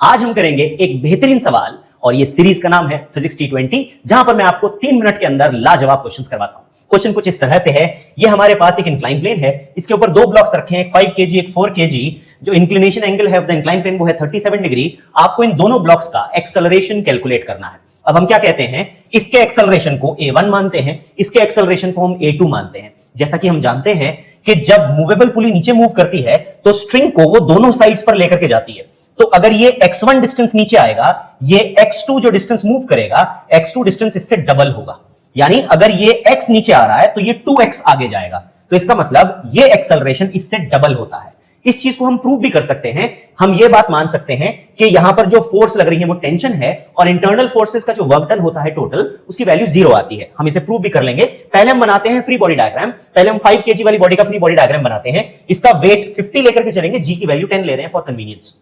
आज हम करेंगे एक बेहतरीन सवाल और ये सीरीज का नाम है फिजिक्स T20, जहां पर मैं आपको 3 मिनट के अंदर लाजवाब क्वेश्चंस करवाता हूं। क्वेश्चन कुछ इस तरह से है, ये हमारे पास एक इंक्लाइन प्लेन है, इसके ऊपर दो ब्लॉक्स रखे हैं, एक 5 kg एक 4 kg। जो इंक्लिनेशन एंगल है ऑफ द इंक्लाइन प्लेन वो है 37 डिग्री। आपको इन दोनों ब्लॉक्स का एक्सेलरेशन कैलकुलेट करना है। अब हम क्या कहते हैं, इसके एक्सेलरेशन को A1 मानते हैं, इसके एक्सेलरेशन को हम A2 मानते हैं। जैसा कि हम जानते हैं कि जब मूवेबल पुली नीचे मूव करती है तो स्ट्रिंग को वो दोनों साइड्स पर लेकर के जाती है। तो अगर ये x1 डिस्टेंस नीचे आएगा, ये x2 जो डिस्टेंस मूव करेगा, x2 डिस्टेंस इससे डबल होगा। यानी अगर ये x नीचे आ रहा है तो ये 2x आगे जाएगा। तो इसका मतलब ये एक्सेलरेशन इससे डबल होता है। इस चीज को हम प्रूव भी कर सकते हैं। हम ये बात मान सकते हैं कि यहां पर जो फोर्स लग रही है वो टेंशन है और इंटरनल फोर्सेस का जो वर्क डन होता है टोटल, उसकी वैल्यू 0 आती है। हम इसे प्रूव भी कर लेंगे। पहले हम बनाते हैं फ्री बॉडी डायग्राम। पहले हम 5 kg वाली बॉडी का फ्री बॉडी डायग्राम बनाते हैं। इसका वेट 50 लेकर के चलेंगे, g की वैल्यू 10 ले रहे हैं फॉर कन्वीनियंस।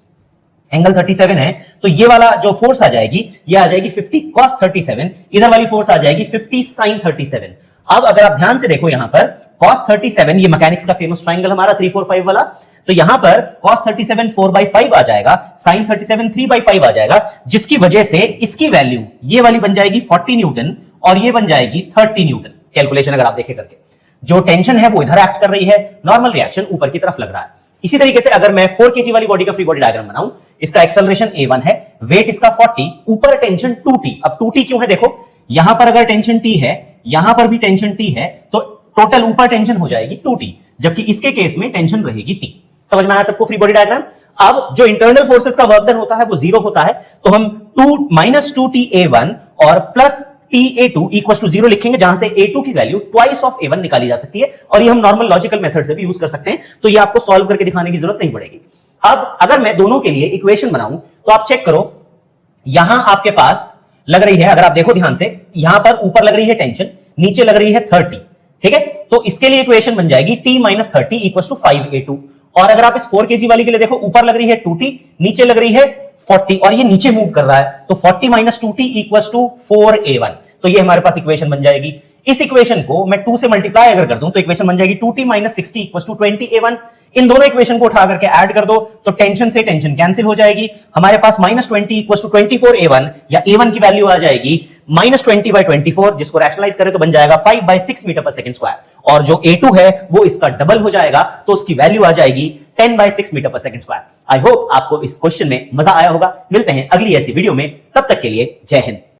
एंगल 37 है तो ये वाला जो फोर्स आ जाएगी, ये आ जाएगी 50 cos 37, इधर वाली फोर्स आ जाएगी 50 sin 37। अब अगर आप ध्यान से देखो यहां पर cos 37, ये मैकेनिक्स का फेमस ट्रायंगल हमारा 3 4 5 वाला, तो यहां पर cos 37 4/5 आ जाएगा, sin 37 3/5 आ जाएगा, जिसकी वजह से इसकी वैल्यू ये वाली बन जाएगी 40 न्यूटन और ये बन जाएगी 30 न्यूटन। कैलकुलेशन अगर आप देखें करके, जो टेंशन है वो इधर एक्ट कर रही है, नॉर्मल रिएक्शन ऊपर की तरफ लग रहा है। इसी तरीके से अगर मैं 4 kg वाली बॉडी का फ्री बॉडी डायग्राम बनाऊं, इसका एक्सेलरेशन A1 है, वेट इसका 40, ऊपर टेंशन 2T। अब 2T क्यों है, देखो यहां पर अगर टेंशन T है, यहां पर भी टेंशन T है, तो टोटल ऊपर टेंशन हो जाएगी 2T, जबकि इसके केस में टेंशन रहेगी T। समझ में आया सबको फ्री बॉडी डायग्राम? अब जो इंटरनल फोर्सेस का वर्क डन होता है वो 0 होता है, तो हम 2 A1 और प्लस A2 इक्वल टू 0 लिखेंगे, जहां से A2 की वैल्यू ट्वाइस ऑफ A1 निकाली जा सकती है और ये हम नॉर्मल लॉजिकल मेथड से भी यूज कर सकते हैं, तो ये आपको सॉल्व करके दिखाने की जरूरत नहीं पड़ेगी। अब अगर मैं दोनों के लिए इक्वेशन बनाऊं तो आप चेक करो, यहां आपके पास लग रही है, अगर आप देखो ध्यान से, यहां पर ऊपर लग रही है टेंशन, नीचे लग रही है 30, ठीक है? तो इसके लिए इक्वेशन बन जाएगी T - 30 इक्वल टू 5A2। और अगर आप इस 4 kg वाली के लिए देखो, ऊपर लग रही है 2T, नीचे लग रही है 40 और ये नीचे मूव कर रहा है, तो 40 - 2T इक्वल टू 4A1। तो ये हमारे पास इक्वेशन बन जाएगी। इस इक्वेशन को मैं 2 से मल्टीप्लाई अगर कर दूं तो इक्वेशन बन जाएगी 2T - 60 इक्वल टू 20A1। इन दोनों इक्वेशन को उठा करके ऐड कर दो तो टेंशन से टेंशन कैंसिल हो जाएगी। हमारे पास -20 इक्वल टू 24A1, या A1 की वैल्यू आ जाएगी -20/24, जिसको रैशनलाइज करें तो बन जाएगा 5/6 मीटर/सेकंड स्क्वायर। और जो A2 है वो इसका डबल हो जाएगा, तो उसकी वैल्यू आ जाएगी 10/6 मीटर/सेकंड स्क्वायर। आई होप आपको इस क्वेश्चन में मजा आया होगा। मिलते हैं अगली ऐसी वीडियो में, तब तक के लिए जय हिंद।